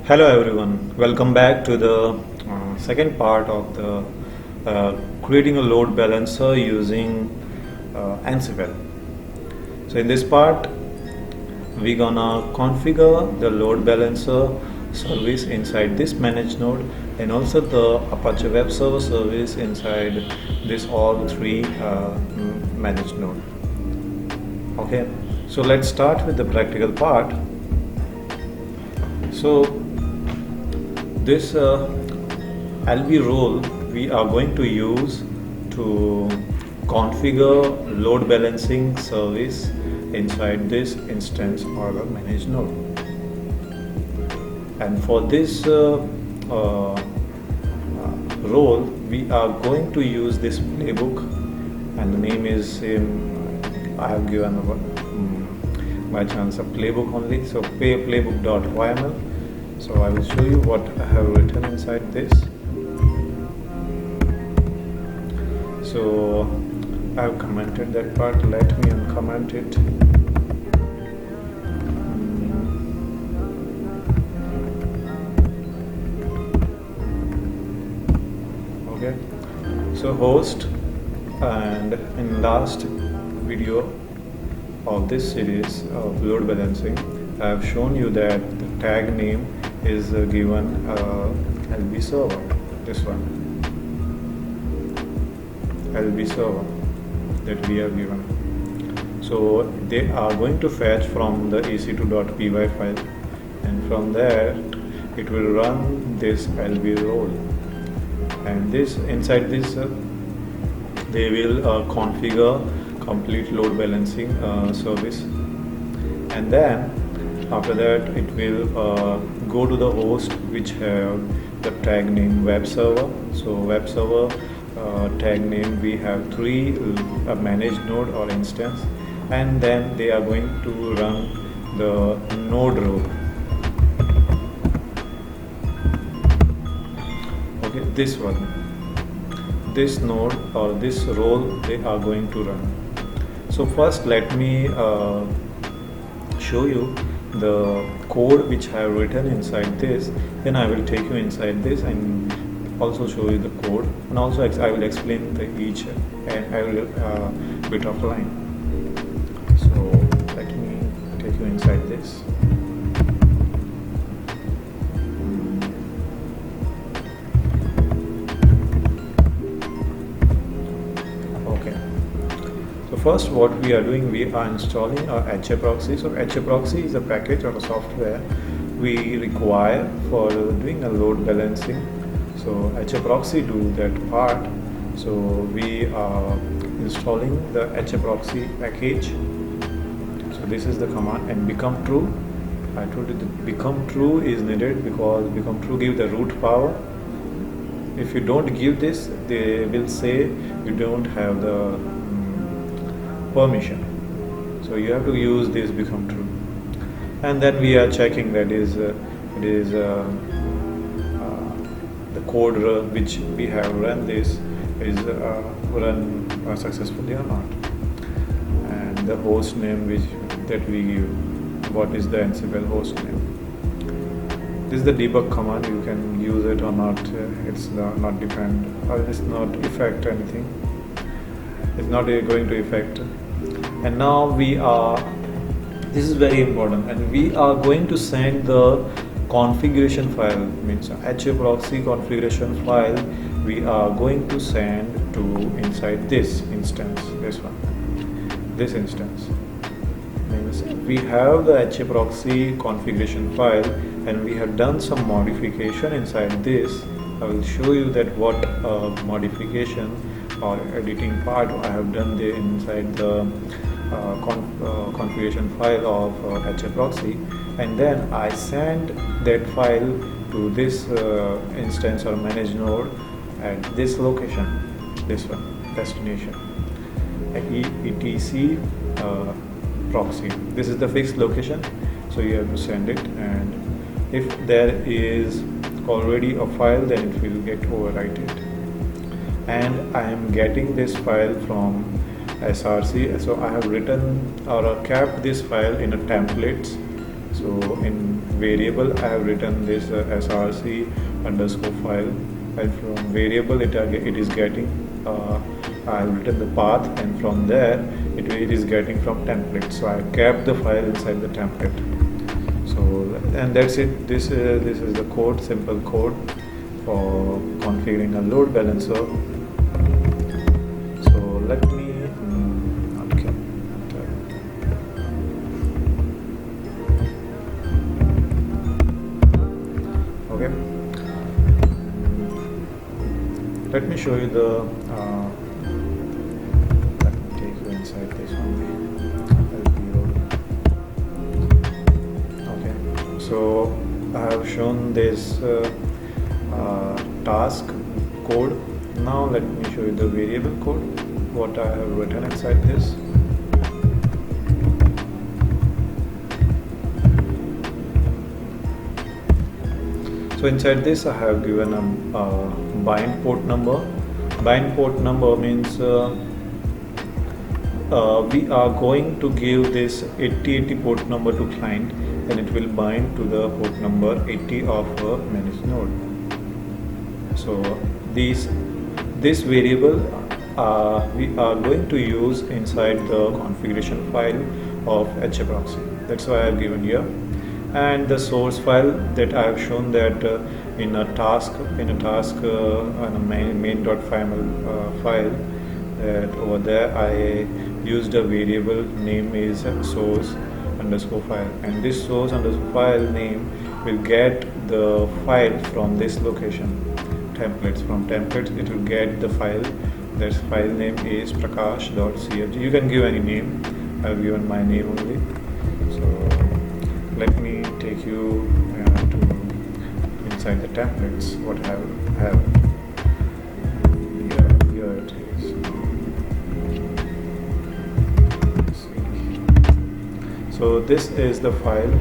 Hello everyone, welcome back to the second part of the creating a load balancer using Ansible. So in this part we're gonna configure the load balancer service inside this managed node and also the Apache Web Server service inside this all three managed node. Okay, so let's start with the practical part. So this LB role we are going to use to configure load balancing service inside this instance or the managed node. And for this role we are going to use this playbook, and the name is I have given by chance a playbook only, so playbook.yml. So I will show you what I have written inside this. So I have commented that part, let me uncomment it. Okay, so host, and in last video of this series of load balancing I have shown you that the tag name is given LB server, this one, LB server that we have given. So they are going to fetch from the ec2.py file, and from there it will run this LB role, and this inside this they will configure complete load balancing service, and then after that it will go to the host which have the tag name web server. So web server tag name we have three, a managed node or instance, and then they are going to run the node role. Okay, this one, this node or this role they are going to run. So first let me show you the code which I have written inside this, then I will take you inside this and also show you the code, and also I will explain the each and I will bit of line. So let me take you inside this. Okay, so first what we are doing, we are installing a HA proxy. So HA proxy is a package or a software we require for doing a load balancing. So HA proxy do that part. So we are installing the HA proxy package. So this is the command, and become true. I told you that become true is needed because become true give the root power. If you don't give this, they will say you don't have the permission. So you have to use this become true, and then we are checking that it is the code which we have run this is run successfully or not, and the host name that we give, what is the Ansible host name. This is the debug command, you can use it or not. It's not depend, or it's not affect anything. It's not going to affect. And now we are, this is very important, and we are going to send the configuration file, means HA proxy configuration file we are going to send to inside this instance, this one, this instance. Means we have the HA proxy configuration file and we have done some modification inside this. I will show you that what modification or editing part I have done there inside the configuration file of HA proxy, and then I send that file to this instance or managed node at this location, this one, destination, etc proxy. This is the fixed location, so you have to send it, and if there is already a file then it will get overwritten, and I am getting this file from src. So I have written or kept this file in a templates. So in variable I have written this src underscore file, and from variable it is getting I have written the path, and from there it is getting from template. So I kept the file inside the template. So, and that's it. This is the code, simple code for configuring a load balancer. So let me okay. Okay, let me show you the let me take you inside this one. Okay, so I have shown this task code. Now let me show you the variable code, what I have written inside this. So inside this I have given a bind port number. Bind port number means we are going to give this 8080 port number to client, and it will bind to the port number 80 of a managed node. So this variable we are going to use inside the configuration file of Proxy. That's why I have given here. And the source file that I have shown that in a task on a main.yml file, that over there I used a variable name is source underscore file, and this source underscore file name will get the file from this location, templates. From templates it will get the file. That file name is prakash.cfg. You can give any name. I have given my name only. So let me take you to inside the templates. What I have here it is. So this is the file.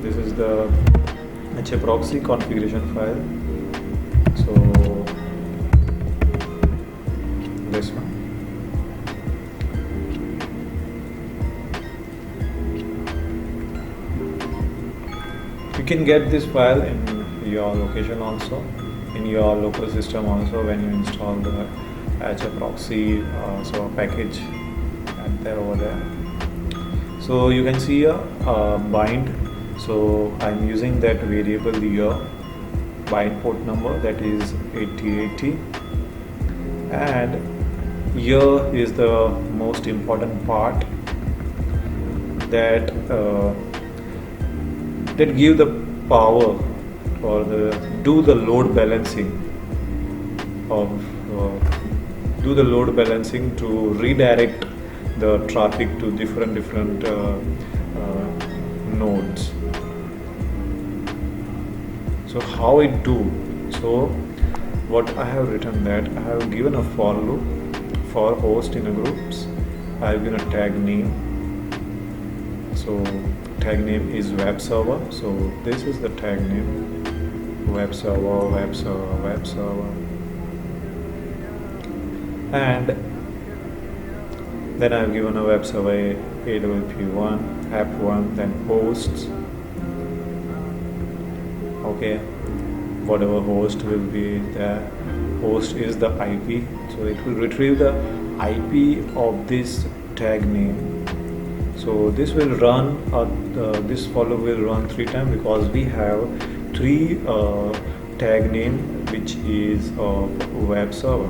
This is the Proxy configuration file. So this one. You can get this file in your location also, in your local system also, when you install the Proxy package, and there over there. So you can see a bind. So I'm using that variable here, bind port number, that is 8080, and here is the most important part, that that give the power or do the load balancing to redirect the traffic to different nodes. So how it do? So what I have written, that I have given a for loop for host in a groups. I have given a tag name. So tag name is web server. So this is the tag name, web server, web server, web server. And then I have given a web server AWP1, app1, then hosts. Okay, whatever host will be there. Host is the IP, so it will retrieve the IP of this tag name. So this will run, this follow will run 3 times, because we have 3 tag name which is of web server.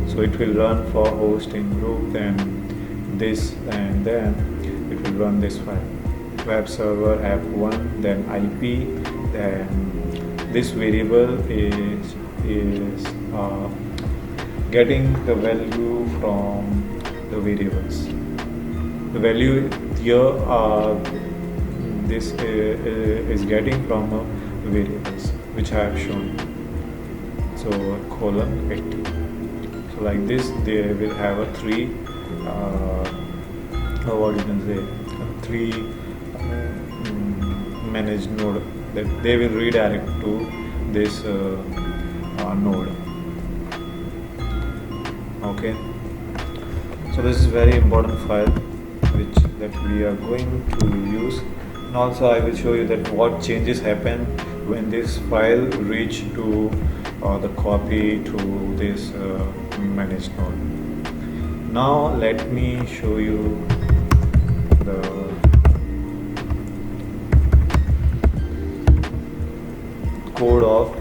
So it will run for host in group, then this, and then it will run this file, web server app1, then IP, then this variable is getting the value from the variables. The value here this is getting from variables which I have shown. So :80. So like this, they will have a 3 what you can say, 3 managed node that they will redirect to this node. Okay, so this is very important file that we are going to use And also I will show you that what changes happen when this file reach to the copy to this managed node. Now let me show you the code of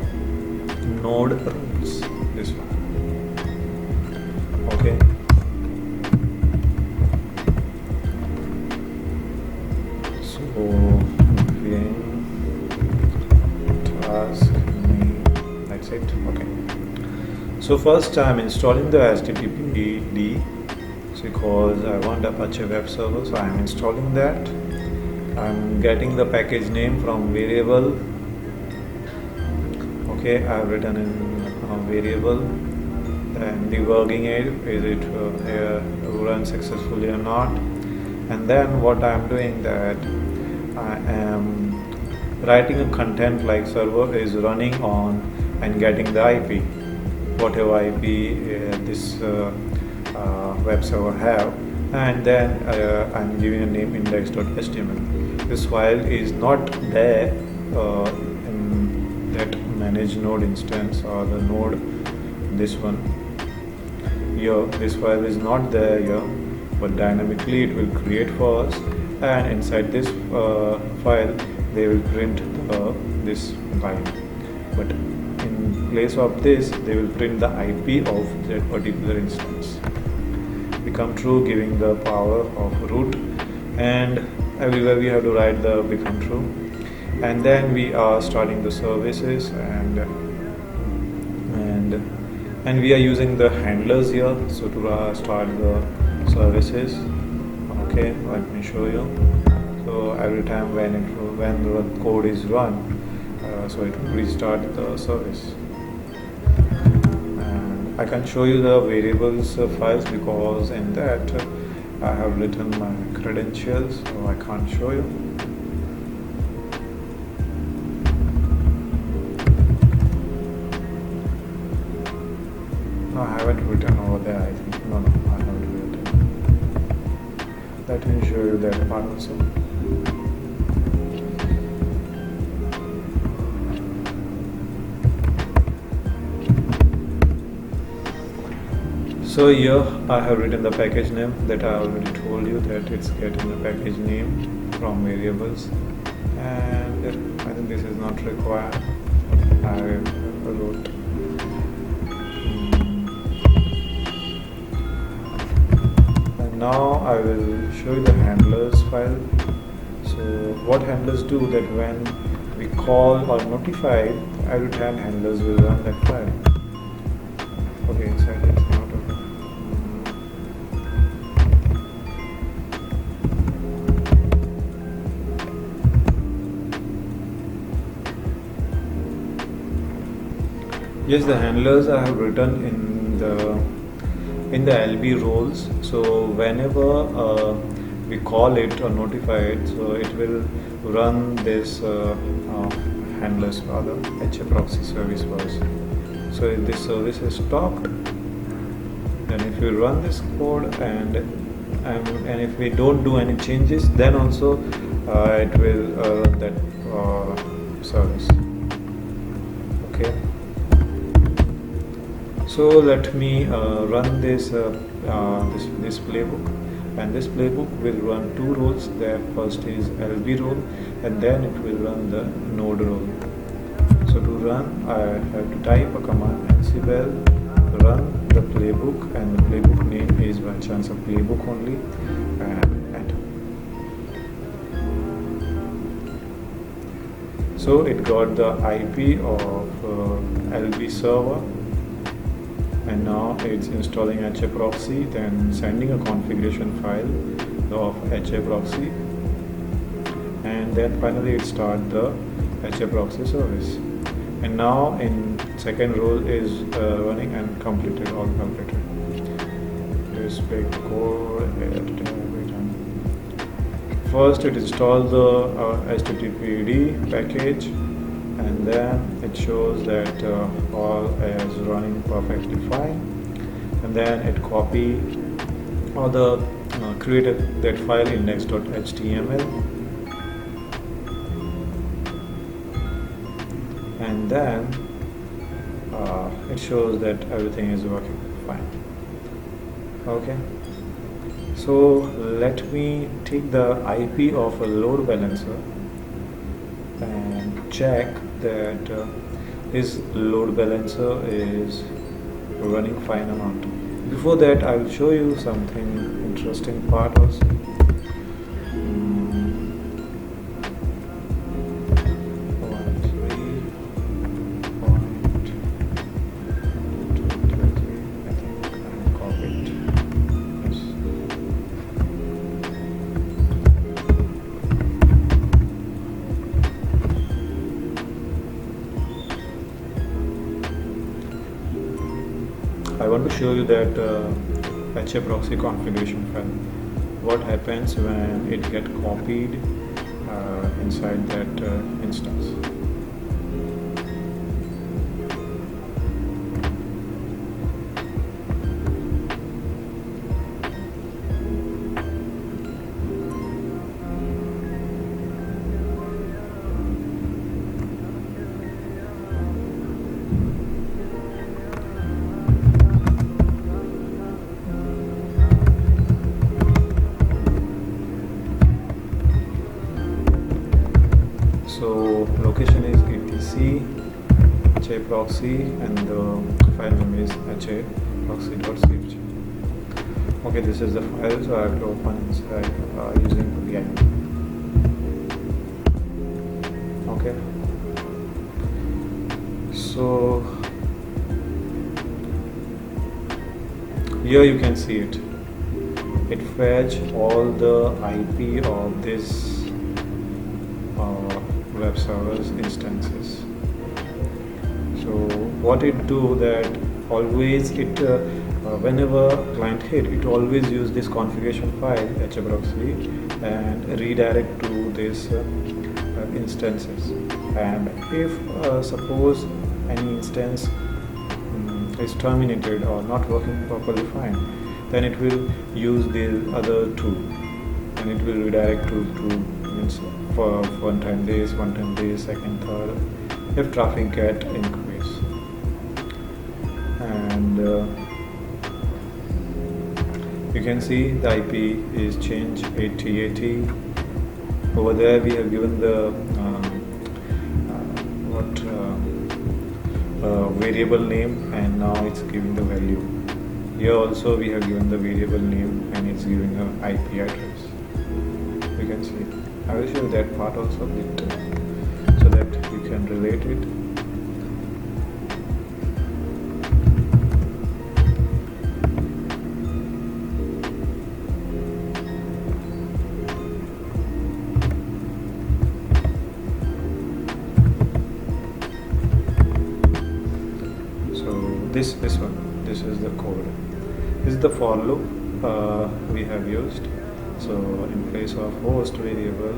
node rules, this one. Okay, so task name, that's it. Okay, so first I'm installing the HTTPD because I want Apache web server, so I'm installing that. I'm getting the package name from variable. Okay, I've written in variable, then debugging it, is it run successfully or not, and then what I'm doing that I am writing a content like server is running on and getting the IP, whatever IP this web server have, and then I'm giving a name index.html. This file is not there in that managed node instance or the node, this one here. This file is not there here, but dynamically it will create for us, and inside this file they will print this line, but in place of this they will print the IP of that particular instance. Become true, giving the power of root, and everywhere we have to write the become true. And then we are starting the services, and we are using the handlers here, so to start the services. Okay, let me show you. So every time when the code is run, so it will restart the service. And I can show you the variables files because in that I have written my credentials, so I can't show you. No, I haven't written over there, I think. No, I haven't written. Let me show you that part also. So here I have written the package name that I already told you that it's getting the package name from variables, and I think this is not required. I wrote now I will show you the handlers file. So what handlers do that when we call or notify, every time handlers will run that file. Okay, inside it's not okay. Yes, the handlers I have written in the LB roles. So whenever we call it or notify it, so it will run this handlers for the HA proxy service first. So if this service is stopped, then if we run this code and if we don't do any changes, then also it will run that service. Okay. So let me run this this playbook, and this playbook will run two roles. The first is LB role, and then it will run the node role. So to run, I have to type a command Ansible run the playbook, and the playbook name is by chance a playbook only, and enter. So it got the IP of LB server, and now it's installing HA proxy, then sending a configuration file of HA proxy, and then finally it starts the HA proxy service. And now in second role is running and completed, all completed. This big code first it installs the HTTPD package, and then it shows that all is running perfectly fine, and then it copy or the created that file index.html, and then it shows that everything is working fine. Okay, so let me take the IP of a load balancer and check that his load balancer is running fine or not. Before that, I will show you something interesting part also. I want to show you that HA proxy configuration file. What happens when it gets copied inside that instance. So location is etc HA proxy and the file name is HA proxy.cfg. Okay, this is the file, so I have to open inside using the IAM. Okay, so here you can see it. It fetch all the IP of this web servers instances. So what it do that always it whenever client hit, it always use this configuration file HA proxy and redirect to this instances. And if suppose any instance is terminated or not working properly fine, then it will use the other two and it will redirect to for one time this, second, third, if traffic get increase. And you can see the IP is changed 8080. Over there we have given the variable name, and now it's giving the value. Here also we have given the variable name and it's giving an IP address. You can see. I will show you that part also a bit so that you can relate it. So this is the code. This is the for loop we have used. So in place of host variable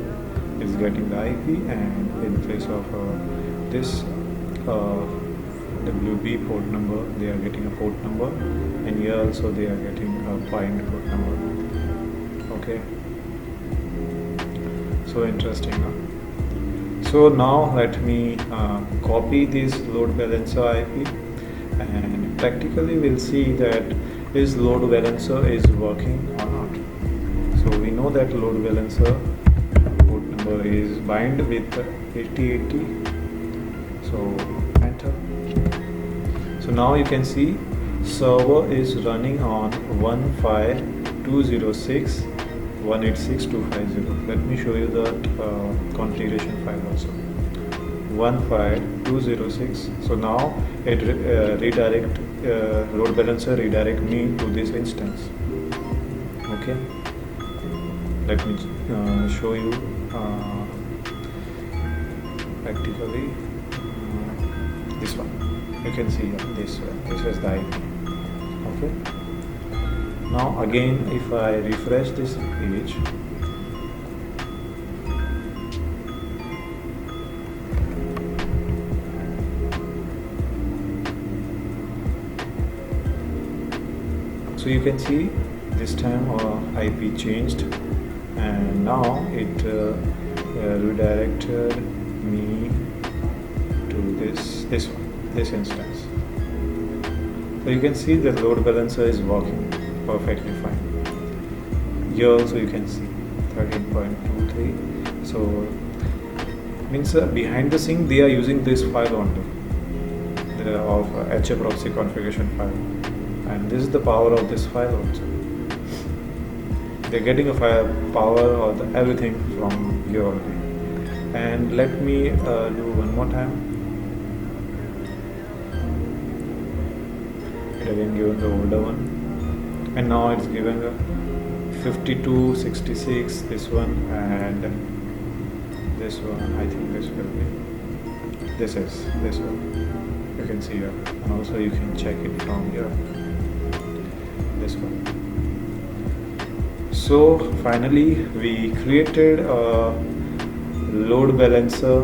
is getting the IP, and in place of this WB port number, they are getting a port number, and here also they are getting a bind port number. Okay, so interesting, huh? So now let me copy this load balancer IP, and practically we'll see that this load balancer is working or not. So we know that load balancer port number is bind with 8080. So enter. So now you can see server is running on 15206.186.250. Let me show you the configuration file also. 15206. So now it redirect load balancer redirect me to this instance. Okay. Let me show you practically this one. You can see this is the IP. Okay. Now again, if I refresh this page, so you can see this time our IP changed, and now it redirected me to this is this one, this instance. So you can see the load balancer is working perfectly fine. Here also you can see 13.23. So means behind the scene they are using this file only, of HA proxy configuration file, and this is the power of this file also. They're getting a power or everything from here only. And let me do one more time. It again given the older one, and now it's giving a 5266, this one, and this one. I think this will be, this is this one, you can see here, and also you can check it from here, this one. So finally we created a load balancer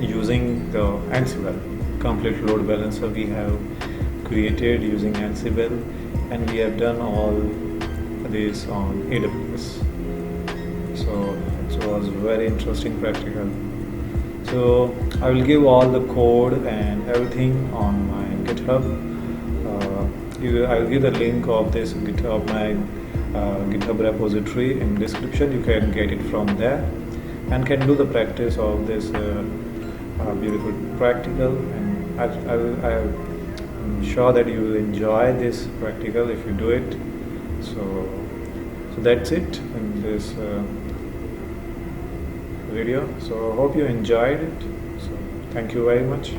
using the Ansible. Complete load balancer we have created using Ansible, and we have done all this on AWS. So it was very interesting practical. So I will give all the code and everything on my GitHub. I will give the link of this GitHub, my GitHub repository in description. You can get it from there and can do the practice of this beautiful practical, and I'm sure that you will enjoy this practical if you do it. So that's it in this video. So hope you enjoyed it. So thank you very much.